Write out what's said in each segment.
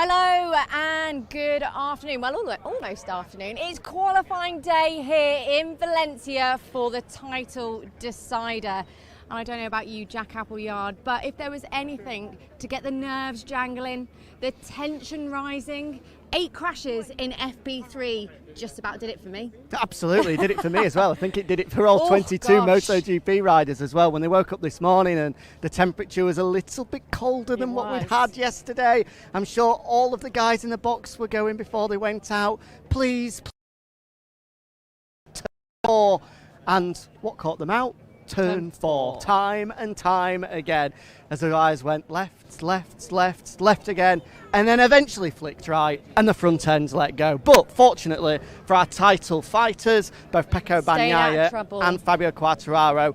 Hello and good afternoon. Well, almost afternoon. It's qualifying day here in Valencia for the title decider. And I don't know about you, Jack Appleyard, but if there was anything to get the nerves jangling, the tension rising, 8 crashes in FP3 just about did it for me. Absolutely, did it for me as well. I think it did it for all 22 gosh. MotoGP riders as well when they woke up this morning and the temperature was a little bit colder than what we'd had yesterday. I'm sure all of the guys in the box were going before they went out, please, turn 4. And what caught them out? Turn 4, time and time again, as the guys went left again, and then eventually flicked right, and the front ends let go. But fortunately for our title fighters, both Pecco Bagnaia and Fabio Quartararo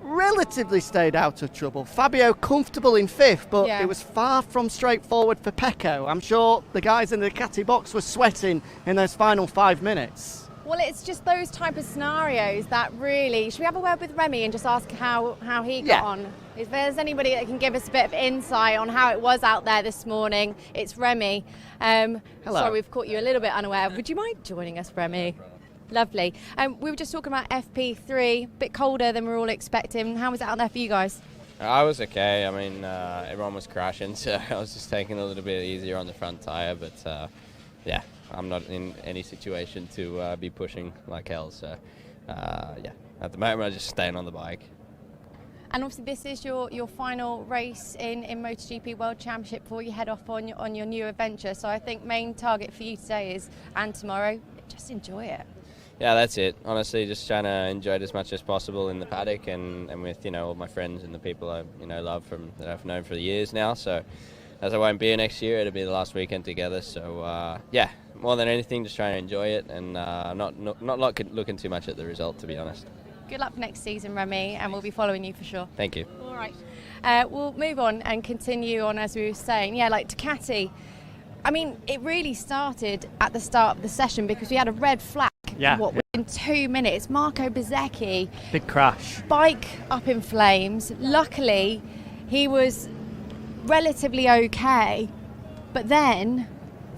relatively stayed out of trouble. Fabio comfortable in 5th, but it was far from straightforward for Pecco. I'm sure the guys in the Ducati box were sweating in those final 5 minutes. Well, it's just those type of scenarios that really... Should we have a word with Remy and just ask how he got on? If there's anybody that can give us a bit of insight on how it was out there this morning, it's Remy. Hello. Sorry, we've caught you a little bit unaware. Would you mind joining us, Remy? Lovely. We were just talking about FP3, a bit colder than we were all expecting. How was it out there for you guys? I was okay. I mean, everyone was crashing, so I was just taking a little bit easier on the front tyre, but yeah. I'm not in any situation to be pushing like hell, so at the moment I'm just staying on the bike. And obviously this is your final race in MotoGP World Championship before you head off on your new adventure, so I think main target for you today is, and tomorrow, just enjoy it. Yeah, that's it. Honestly, just trying to enjoy it as much as possible in the paddock and with all my friends and the people I love that I've known for years now, so as I won't be here next year, it'll be the last weekend together, so more than anything, just trying to enjoy it and not looking too much at the result, to be honest. Good luck for next season, Remy, and we'll be following you for sure. Thank you. All right. We'll move on and continue on, as we were saying. Yeah, like Ducati, I mean, it really started at the start of the session because we had a red flag. Within 2 minutes, Marco Bezzecchi. Big crash. Bike up in flames. Luckily, he was relatively okay, but then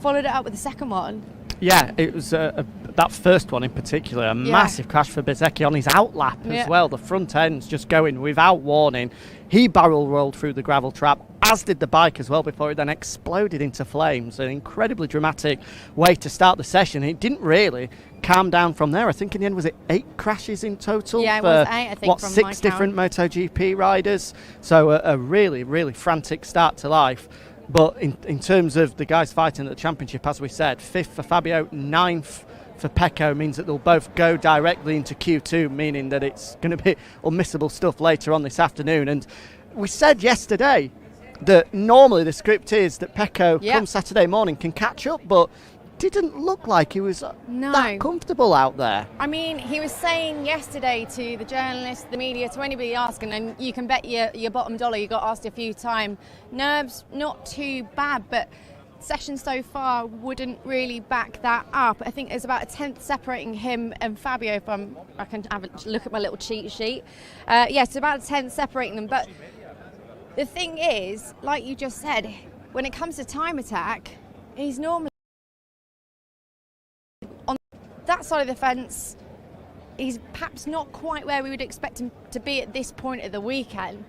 followed it up with the second one. Yeah, it was that first one in particular, a massive crash for Bezzecchi on his outlap as well. The front end's just going without warning. He barrel rolled through the gravel trap, as did the bike as well, before it then exploded into flames. An incredibly dramatic way to start the session. It didn't really calm down from there. I think in the end, was it 8 crashes in total? Yeah, it was 8, I think, from 6 different MotoGP riders. So a really, really frantic start to life. But in terms of the guys fighting at the championship, as we said, 5th for Fabio, 9th for Pecco, means that they'll both go directly into Q2, meaning that it's going to be unmissable stuff later on this afternoon. And we said yesterday that normally the script is that Pecco, come Saturday morning, can catch up, but didn't look like he was that comfortable out there. I mean, he was saying yesterday to the journalists, the media, to anybody asking, and you can bet your bottom dollar, you got asked a few times, nerves not too bad, but session so far wouldn't really back that up. I think there's about a 10th separating him and Fabio, if I can have a look at my little cheat sheet. It's about a 10th separating them, but the thing is, like you just said, when it comes to time attack, he's normally on that side of the fence. He's perhaps not quite where we would expect him to be at this point of the weekend.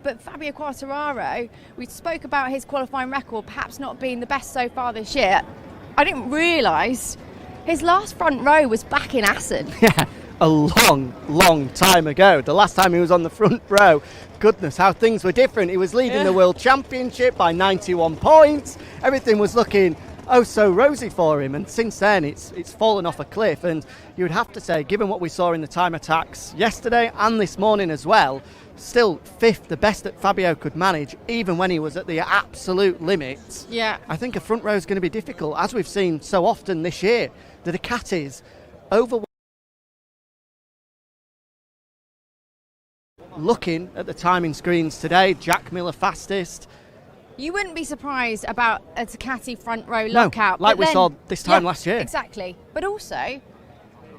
But Fabio Quartararo, we spoke about his qualifying record perhaps not being the best so far this year. I didn't realise his last front row was back in Assen. Yeah, a long time ago. The last time he was on the front row, goodness, how things were different. He was leading the World Championship by 91 points. Everything was looking so rosy for him, and since then it's fallen off a cliff. And you would have to say, given what we saw in the time attacks yesterday and this morning as well, still 5th, the best that Fabio could manage, even when he was at the absolute limit. Yeah, I think a front row is going to be difficult, as we've seen so often this year. The Ducatis over. Looking at the timing screens today, Jack Miller fastest. You wouldn't be surprised about a Ducati front row lockout. Like we saw this time last year. Exactly. But also,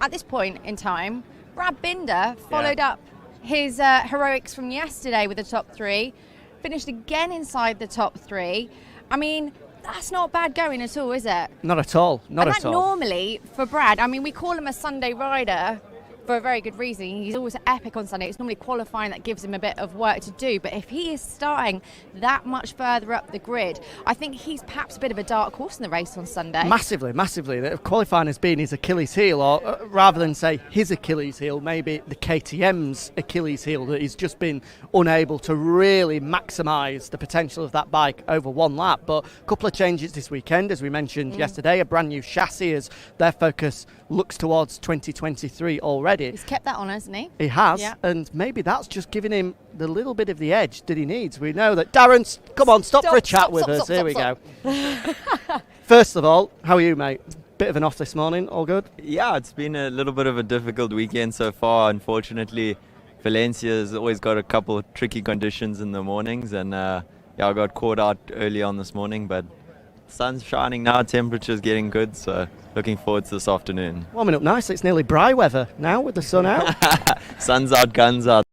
at this point in time, Darren Binder followed up his heroics from yesterday with the top 3, finished again inside the top 3. I mean, That's not bad going at all, is it? Not at all. Not and at that all. normally, for Brad, I mean, we call him a Sunday rider for a very good reason. He's always epic on Sunday. It's normally qualifying that gives him a bit of work to do. But if he is starting that much further up the grid, I think he's perhaps a bit of a dark horse in the race on Sunday. Massively, massively. The qualifying has been his Achilles heel, or rather than say his Achilles heel, maybe the KTM's Achilles heel, that he's just been unable to really maximise the potential of that bike over one lap. But a couple of changes this weekend, as we mentioned yesterday, a brand new chassis as their focus looks towards 2023 already. He's kept that on, hasn't he? He has, Yeah. and maybe that's just giving him the little bit of the edge that he needs. We know that Darren, come on, stop for a chat with us. Here we go. First of all, how are you, mate? Bit of an off this morning, all good? Yeah, it's been a little bit of a difficult weekend so far. Unfortunately, Valencia's always got a couple of tricky conditions in the mornings, and I got caught out early on this morning, but sun's shining now, temperature's getting good, so looking forward to this afternoon. Warming up nicely. It's nearly Bry weather now with the sun out. Sun's out, guns out.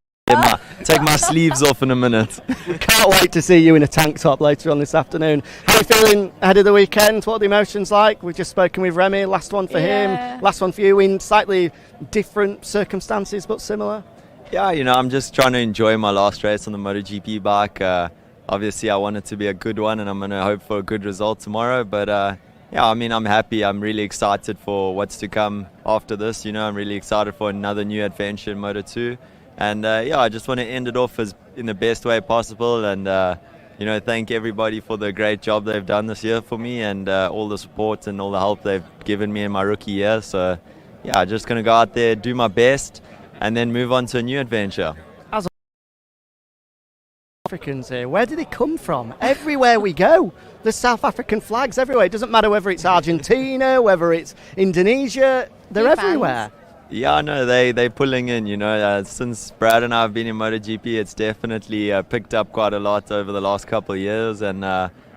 Take my sleeves off in a minute. Can't wait to see you in a tank top later on this afternoon. How are you feeling ahead of the weekend? What are the emotions like? We've just spoken with Remy, last one for him, last one for you, in slightly different circumstances but similar. Yeah, I'm just trying to enjoy my last race on the MotoGP bike. Obviously, I want it to be a good one, and I'm going to hope for a good result tomorrow. But I'm happy. I'm really excited for what's to come after this. I'm really excited for another new adventure in Moto2. And I just want to end it off in the best way possible. And thank everybody for the great job they've done this year for me, and all the support and all the help they've given me in my rookie year. So just going to go out there, do my best, and then move on to a new adventure. Africans here, where do they come from? Everywhere we go, there's South African flags everywhere. It doesn't matter whether it's Argentina, whether it's Indonesia, they're everywhere. Yeah, no, they're pulling in, since Brad and I have been in MotoGP, it's definitely picked up quite a lot over the last couple of years, and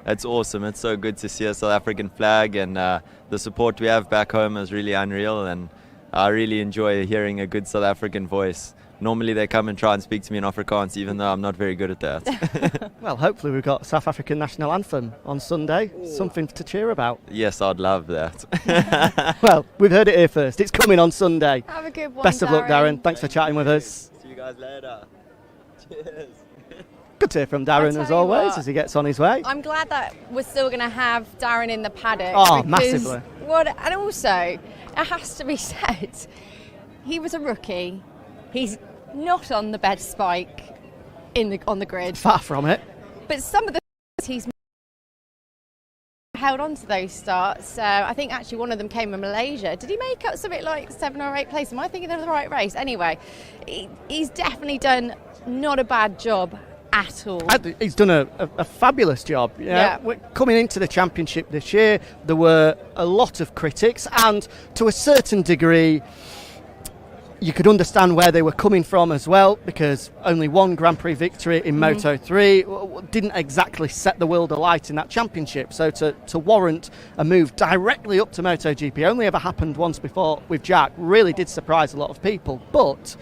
it's awesome. It's so good to see a South African flag, and the support we have back home is really unreal, and I really enjoy hearing a good South African voice. Normally they come and try and speak to me in Afrikaans, even though I'm not very good at that. Well, hopefully we've got South African national anthem on Sunday. Something to cheer about. Yes, I'd love that. Well, we've heard it here first. It's coming on Sunday. Have a good one, Best of luck, Darren. Thanks for chatting with us. See you guys later. Cheers. Good to hear from Darren as always as he gets on his way. I'm glad that we're still going to have Darren in the paddock. Oh, because massively. And also, it has to be said, he was a rookie. He's not on the best spike on the grid. Far from it. But some of the he's held on to those starts. I think actually one of them came in Malaysia. Did he make up something like 7 or 8 places? Am I thinking of the right race? Anyway, he's definitely done not a bad job at all. He's done a fabulous job. Yeah. We're coming into the championship this year, there were a lot of critics, and to a certain degree you could understand where they were coming from as well, because only one Grand Prix victory in Moto3 didn't exactly set the world alight in that championship. So to warrant a move directly up to MotoGP, only ever happened once before with Jack, really did surprise a lot of people. But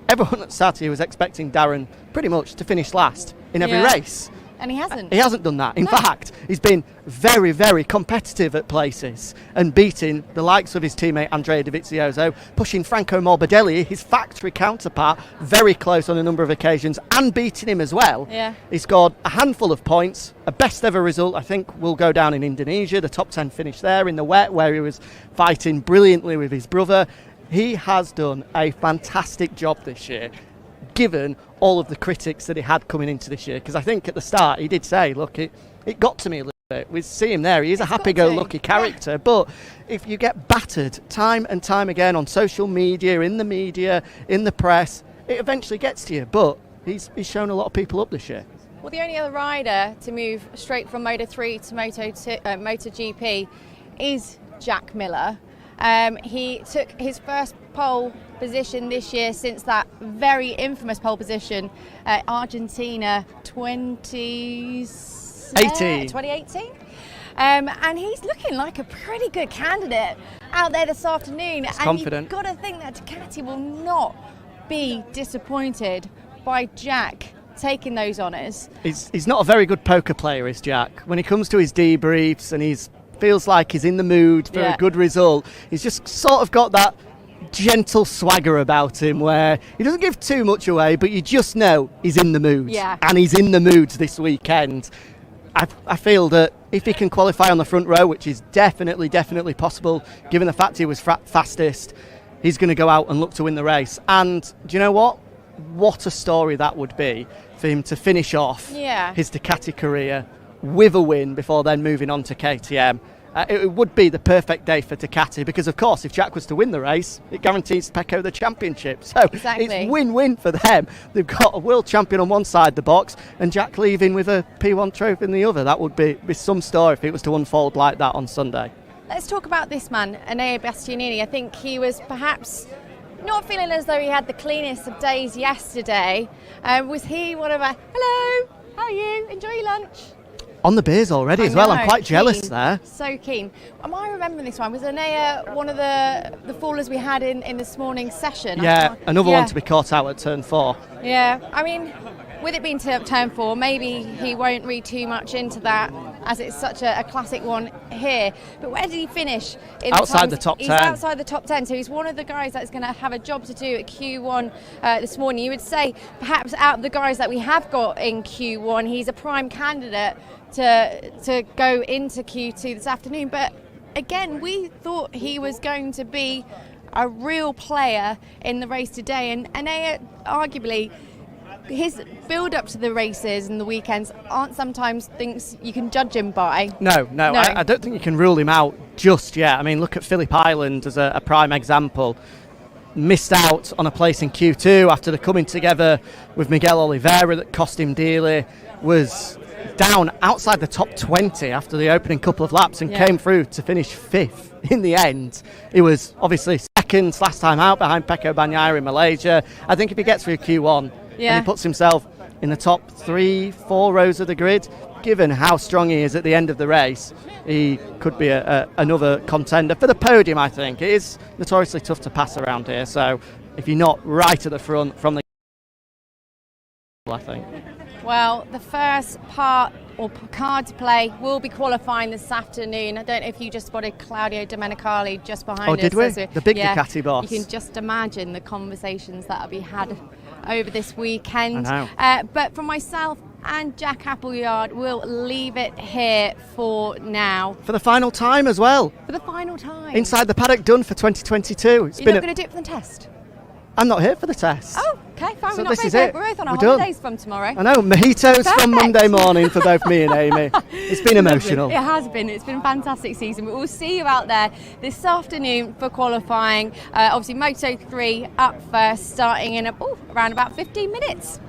everyone at Saturday was expecting Darren pretty much to finish last in every race. And he hasn't. He hasn't done that. In fact, he's been very, very competitive at places and beating the likes of his teammate Andrea Dovizioso, pushing Franco Morbidelli, his factory counterpart, very close on a number of occasions, and beating him as well. Yeah. He scored a handful of points. A best ever result, I think, will go down in Indonesia. The top 10 finish there in the wet, where he was fighting brilliantly with his brother. He has done a fantastic job this year, given all of the critics that he had coming into this year. Because I think at the start he did say, look, it got to me a little bit. We see him there, he is a happy-go-lucky character, but if you get battered time and time again on social media, in the press, it eventually gets to you. But he's shown a lot of people up this year. Well, the only other rider to move straight from Moto3 to MotoGP is Jack Miller. He took his first pole position this year since that very infamous pole position at Argentina 2018. And he's looking like a pretty good candidate out there this afternoon. He's and confident. You've got to think that Ducati will not be disappointed by Jack taking those honours. He's not a very good poker player, is Jack. When he comes to his debriefs and he's feels like he's in the mood for a good result, he's just sort of got that gentle swagger about him where he doesn't give too much away, but you just know he's in the mood. Yeah. And he's in the mood this weekend. I feel that if he can qualify on the front row, which is definitely possible, given the fact he was fastest, he's going to go out and look to win the race. And do you know what? What a story that would be for him to finish off his Ducati career with a win before then moving on to KTM. It would be the perfect day for Ducati because, of course, if Jack was to win the race, it guarantees Pecco the championship. So it's win-win for them. They've got a world champion on one side of the box and Jack leaving with a P1 trophy in the other. That would be some story if it was to unfold like that on Sunday. Let's talk about this man, Enea Bastionini. I think he was perhaps not feeling as though he had the cleanest of days yesterday. Was he one of a, hello, how are you? Enjoy your lunch? On the beers already as well. I'm quite jealous there. So keen. Am I remembering this one? Was Enea one of the fallers we had in this morning's session? Yeah, another one to be caught out at turn 4. Yeah, I mean, with it being turn 4, maybe he won't read too much into that as it's such a classic one here. But where did he finish? Outside the top 10. He's outside the top 10, so he's one of the guys that's going to have a job to do at Q1 this morning. You would say perhaps out of the guys that we have got in Q1, he's a prime candidate to go into Q2 this afternoon. But again, we thought he was going to be a real player in the race today, and arguably his build up to the races and the weekends aren't sometimes things you can judge him by. No. I don't think you can rule him out just yet. I mean, look at Phillip Island as a prime example. Missed out on a place in Q2 after the coming together with Miguel Oliveira that cost him dearly, was down outside the top 20 after the opening couple of laps and came through to finish 5th in the end. He was obviously second last time out behind Pecco Bagnaia in Malaysia. I think if he gets through Q1 and he puts himself in the top 3-4 rows of the grid, given how strong he is at the end of the race, he could be another contender for the podium. I think it is notoriously tough to pass around here, so if you're not right at the front from the I think. Well, the first part or card to play will be qualifying this afternoon. I don't know if you just spotted Claudio Domenicali just behind us. Oh, did we? The big Ducati boss. You can just imagine the conversations that will be had over this weekend. I know. But for myself and Jack Appleyard, we'll leave it here for now. For the final time as well. For the final time. Inside the Paddock done for 2022. You're not going to do it for the test? I'm not here for the test. Oh, okay, fine. So We're both on our We're holidays done. from tomorrow. I know, mojitos Perfect. from Monday morning for both me and Amy. It's been emotional. It has been. It's been a fantastic season. But we'll see you out there this afternoon for qualifying. Obviously, Moto 3 up first, starting in around about 15 minutes.